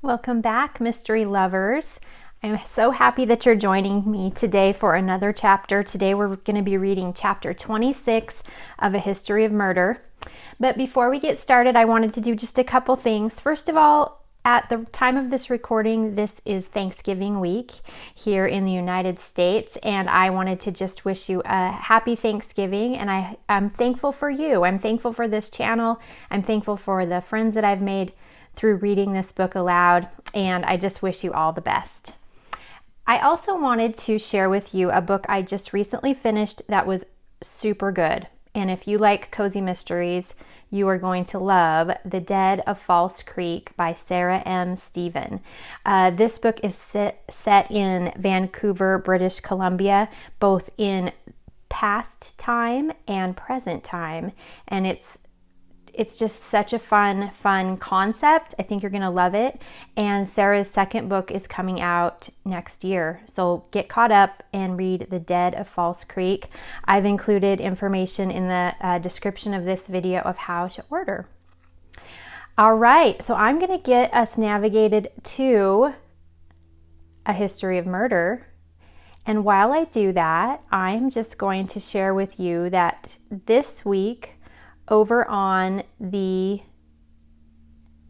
Welcome back, mystery lovers. I'm so happy that you're joining me today for another chapter. Today we're going to be reading chapter 26 of A History of Murder. But before we get started, I wanted to do just a couple things. First of all, at the time of this recording, this is Thanksgiving week here in the United States, and I wanted to just wish you a happy Thanksgiving, and I'm thankful for you. I'm thankful for this channel. I'm thankful for the friends that I've made through reading this book aloud, and I just wish you all the best. I also wanted to share with you a book I just recently finished that was super good. And if you like cozy mysteries, you are going to love The Dead of False Creek by Sarah M. Stephen. This book is set in Vancouver, British Columbia, both in past time and present time. And it's just such a fun concept. I think you're going to love it. And Sarah's second book is coming out next year. So get caught up and read The Dead of False Creek. I've included information in the description of this video of how to order. All right, so I'm going to get us navigated to A History of Murder. And while I do that, I'm just going to share with you that this week, over on the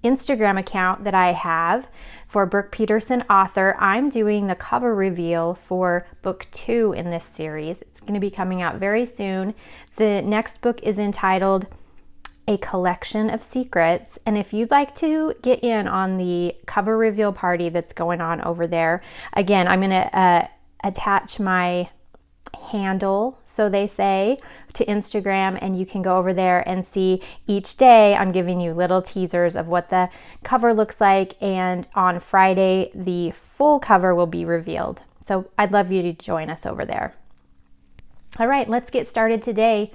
Instagram account that I have for Brooke Peterson author, I'm doing the cover reveal for book 2 in this series. It's going to be coming out very soon. The next book is entitled A Collection of Secrets. And if you'd like to get in on the cover reveal party that's going on over there, again, I'm going to attach my handle, so they say, to Instagram, and you can go over there and see each day I'm giving you little teasers of what the cover looks like, and on Friday the full cover will be revealed. So I'd love you to join us over there. All right, let's get started today.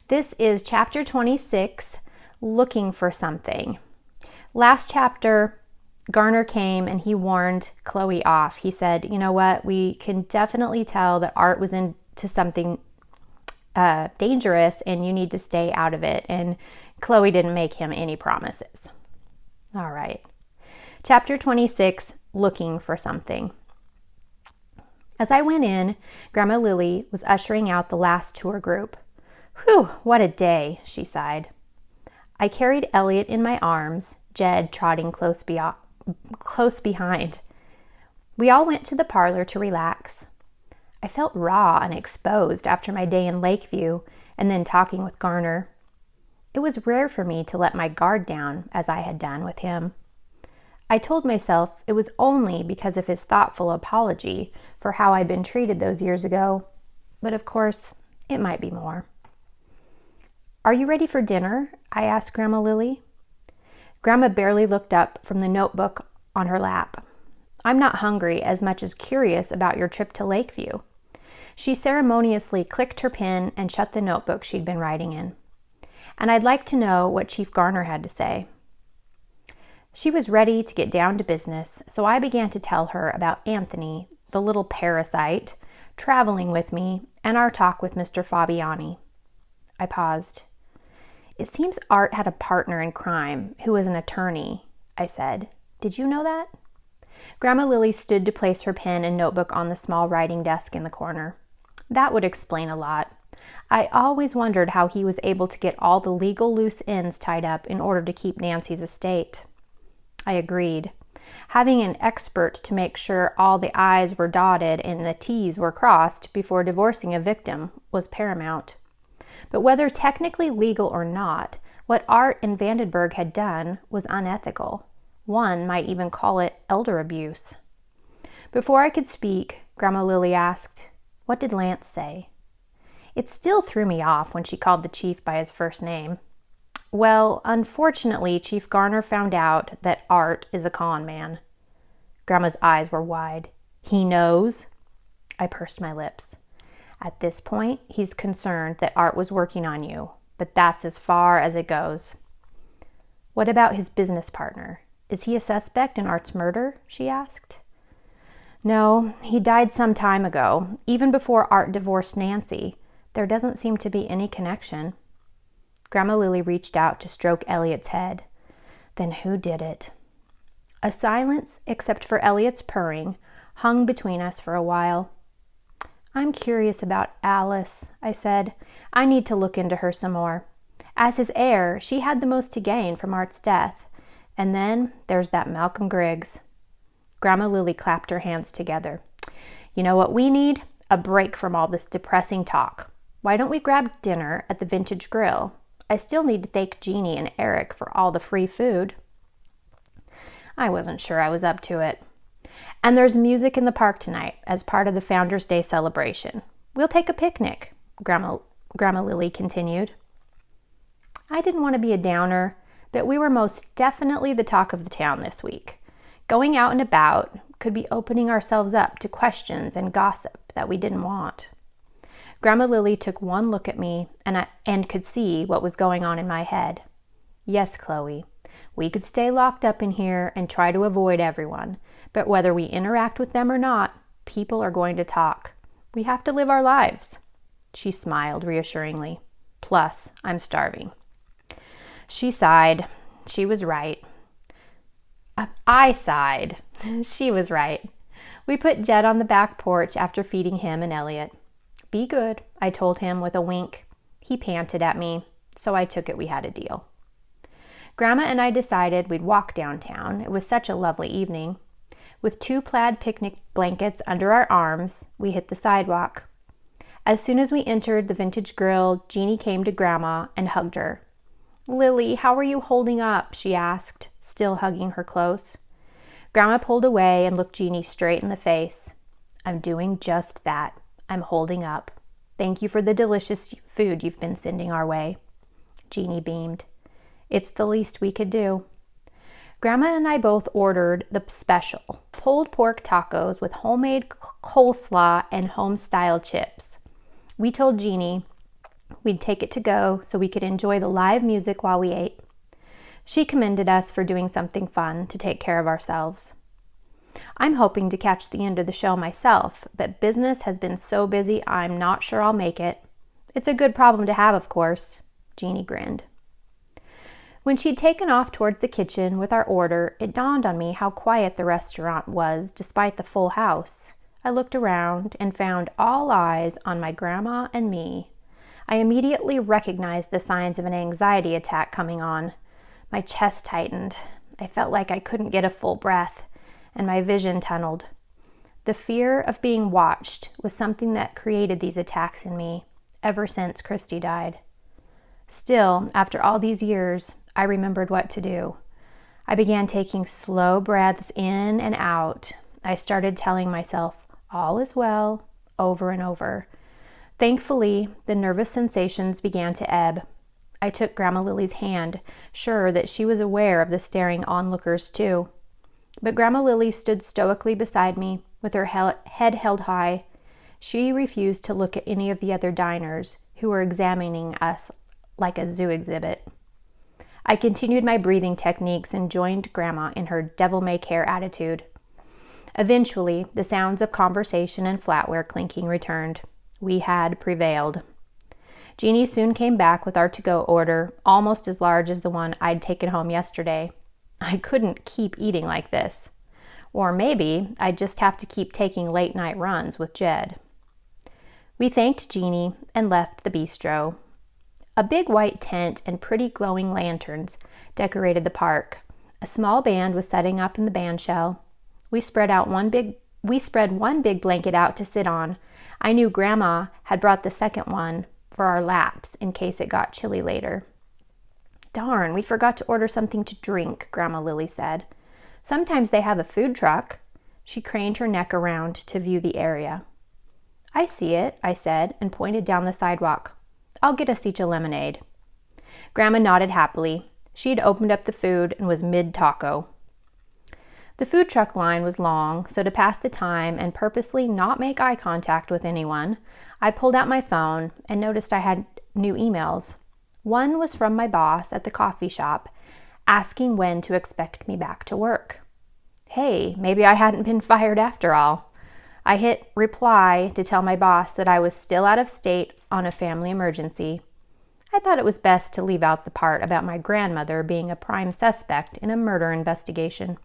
This is chapter 26, Looking for Something. Last chapter, Garner came and he warned Chloe off. He said, you know what, we can definitely tell that Art was into something dangerous and you need to stay out of it. And Chloe didn't make him any promises. All right. Chapter 26, Looking for Something. As I went in, Grandma Lily was ushering out the last tour group. Whew, what a day, she sighed. I carried Elliot in my arms, Jed trotting close behind. We all went to the parlor to relax. I felt raw and exposed after my day in Lakeview and then talking with Garner. It was rare for me to let my guard down as I had done with him. I told myself it was only because of his thoughtful apology for how I'd been treated those years ago, but of course, it might be more. Are you ready for dinner? I asked Grandma Lily. Grandma barely looked up from the notebook on her lap. I'm not hungry as much as curious about your trip to Lakeview. She ceremoniously clicked her pen and shut the notebook she'd been writing in. And I'd like to know what Chief Garner had to say. She was ready to get down to business, so I began to tell her about Anthony, the little parasite, traveling with me, and our talk with Mr. Fabiani. I paused. It seems Art had a partner in crime who was an attorney, I said. Did you know that? Grandma Lily stood to place her pen and notebook on the small writing desk in the corner. That would explain a lot. I always wondered how he was able to get all the legal loose ends tied up in order to keep Nancy's estate. I agreed. Having an expert to make sure all the I's were dotted and the T's were crossed before divorcing a victim was paramount. But whether technically legal or not, what Art and Vandenberg had done was unethical. One might even call it elder abuse. Before I could speak, Grandma Lily asked, "What did Lance say?" It still threw me off when she called the chief by his first name. Well, unfortunately, Chief Garner found out that Art is a con man. Grandma's eyes were wide. He knows? I pursed my lips. At this point, he's concerned that Art was working on you, but that's as far as it goes. What about his business partner? Is he a suspect in Art's murder? She asked. No, he died some time ago, even before Art divorced Nancy. There doesn't seem to be any connection. Grandma Lily reached out to stroke Elliot's head. Then who did it? A silence, except for Elliot's purring, hung between us for a while. "I'm curious about Alice," I said. "I need to look into her some more. As his heir, she had the most to gain from Art's death. And then there's that Malcolm Griggs." Grandma Lily clapped her hands together. "You know what we need? A break from all this depressing talk. Why don't we grab dinner at the Vintage Grill? I still need to thank Jeannie and Eric for all the free food." I wasn't sure I was up to it. "And there's music in the park tonight as part of the Founders' Day celebration. We'll take a picnic," Grandma Lily continued. I didn't want to be a downer, but we were most definitely the talk of the town this week. Going out and about could be opening ourselves up to questions and gossip that we didn't want. Grandma Lily took one look at me and could see what was going on in my head. "Yes, Chloe, we could stay locked up in here and try to avoid everyone, but whether we interact with them or not, people are going to talk. We have to live our lives." She smiled reassuringly. "Plus, I'm starving." She sighed. She was right. I sighed. She was right. We put Jed on the back porch after feeding him and Elliot. "Be good," I told him with a wink. He panted at me, so I took it we had a deal. Grandma and I decided we'd walk downtown. It was such a lovely evening. With 2 plaid picnic blankets under our arms, we hit the sidewalk. As soon as we entered the Vintage Grill, Jeannie came to Grandma and hugged her. "Lily, how are you holding up?" she asked, still hugging her close. Grandma pulled away and looked Jeannie straight in the face. "I'm doing just that. I'm holding up. Thank you for the delicious food you've been sending our way." Jeannie beamed. "It's the least we could do." Grandma and I both ordered the special pulled pork tacos with homemade coleslaw and home-style chips. We told Jeannie we'd take it to go so we could enjoy the live music while we ate. She commended us for doing something fun to take care of ourselves. "I'm hoping to catch the end of the show myself, but business has been so busy I'm not sure I'll make it. It's a good problem to have, of course." Jeannie grinned. When she'd taken off towards the kitchen with our order, it dawned on me how quiet the restaurant was despite the full house. I looked around and found all eyes on my grandma and me. I immediately recognized the signs of an anxiety attack coming on. My chest tightened. I felt like I couldn't get a full breath, and my vision tunneled. The fear of being watched was something that created these attacks in me ever since Christy died. Still, after all these years, I remembered what to do. I began taking slow breaths in and out. I started telling myself, "All is well," over and over. Thankfully, the nervous sensations began to ebb. I took Grandma Lily's hand, sure that she was aware of the staring onlookers too. But Grandma Lily stood stoically beside me, with her head held high. She refused to look at any of the other diners, who were examining us like a zoo exhibit. I continued my breathing techniques and joined Grandma in her devil-may-care attitude. Eventually, the sounds of conversation and flatware clinking returned. We had prevailed. Jeannie soon came back with our to-go order, almost as large as the one I'd taken home yesterday. I couldn't keep eating like this. Or maybe I'd just have to keep taking late-night runs with Jed. We thanked Jeannie and left the bistro. A big white tent and pretty glowing lanterns decorated the park. A small band was setting up in the bandshell. We spread one big blanket out to sit on. I knew Grandma had brought the second one for our laps in case it got chilly later. "Darn, we forgot to order something to drink," Grandma Lily said. "Sometimes they have a food truck." She craned her neck around to view the area. "I see it," I said, and pointed down the sidewalk. "I'll get us each a lemonade." Grandma nodded happily. She'd opened up the food and was mid-taco. The food truck line was long, so to pass the time and purposely not make eye contact with anyone, I pulled out my phone and noticed I had new emails. One was from my boss at the coffee shop, asking when to expect me back to work. Hey, maybe I hadn't been fired after all. I hit reply to tell my boss that I was still out of state on a family emergency. I thought it was best to leave out the part about my grandmother being a prime suspect in a murder investigation.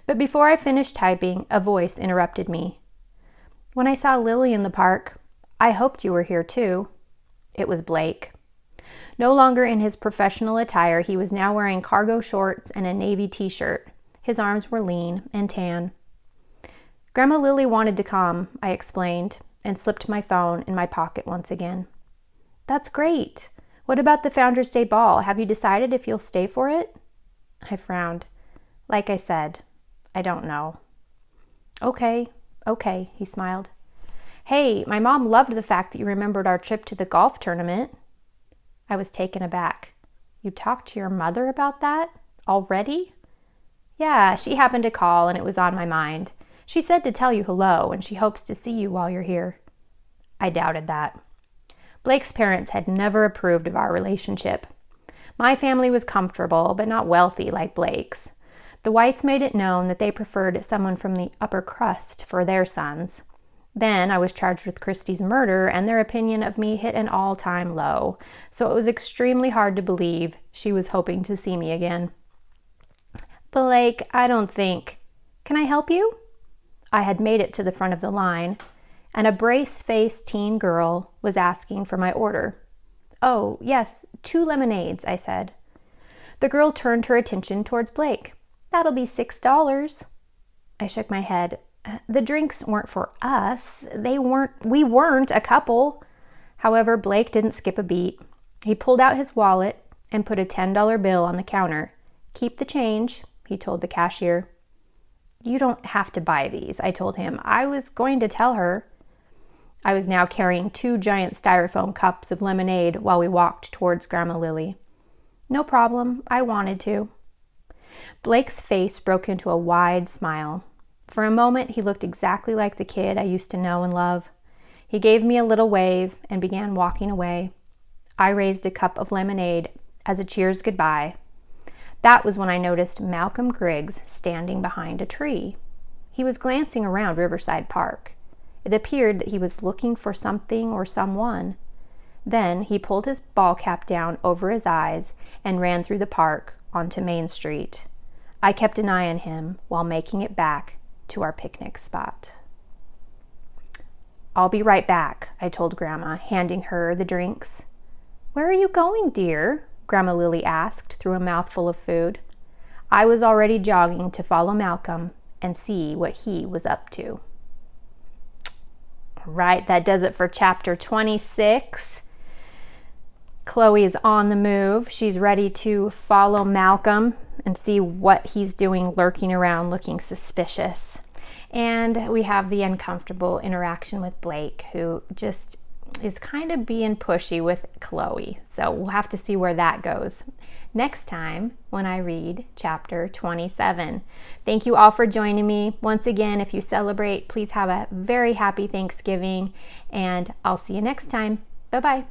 But before I finished typing, a voice interrupted me. "When I saw Lily in the park, I hoped you were here too." It was Blake. No longer in his professional attire, he was now wearing cargo shorts and a navy t-shirt. His arms were lean and tan. "Grandma Lily wanted to come," I explained, and slipped my phone in my pocket once again. "That's great. What about the Founders Day ball? Have you decided if you'll stay for it?" I frowned. "Like I said, I don't know." Okay, he smiled. "Hey, my mom loved the fact that you remembered our trip to the golf tournament." I was taken aback. "You talked to your mother about that? Already?" "Yeah, she happened to call and it was on my mind. She said to tell you hello and she hopes to see you while you're here." I doubted that. Blake's parents had never approved of our relationship. My family was comfortable, but not wealthy like Blake's. The Whites made it known that they preferred someone from the upper crust for their sons. Then I was charged with Christie's murder, and their opinion of me hit an all-time low, so it was extremely hard to believe she was hoping to see me again. "Blake, I don't think. Can I help you?" I had made it to the front of the line, and a brace-faced teen girl was asking for my order. "Oh, yes, 2 lemonades," I said. The girl turned her attention towards Blake. "That'll be $6. I shook my head. The drinks weren't for us. We weren't a couple. However, Blake didn't skip a beat. He pulled out his wallet and put a $10 bill on the counter. "Keep the change," he told the cashier. "You don't have to buy these," I told him. "I was going to tell her." I was now carrying 2 giant styrofoam cups of lemonade while we walked towards Grandma Lily. "No problem. I wanted to." Blake's face broke into a wide smile. For a moment, he looked exactly like the kid I used to know and love. He gave me a little wave and began walking away. I raised a cup of lemonade as a cheers goodbye. That was when I noticed Malcolm Griggs standing behind a tree. He was glancing around Riverside Park. It appeared that he was looking for something or someone. Then he pulled his ball cap down over his eyes and ran through the park onto Main Street. I kept an eye on him while making it back to our picnic spot. "I'll be right back," I told Grandma, handing her the drinks. "Where are you going, dear?" Grandma Lily asked through a mouthful of food. I was already jogging to follow Malcolm and see what he was up to. All right, that does it for chapter 26. Chloe is on the move. She's ready to follow Malcolm and see what he's doing lurking around looking suspicious. And we have the uncomfortable interaction with Blake, who just is kind of being pushy with Chloe. So we'll have to see where that goes next time when I read chapter 27. Thank you all for joining me. Once again, if you celebrate, please have a very happy Thanksgiving, and I'll see you next time. Bye-bye.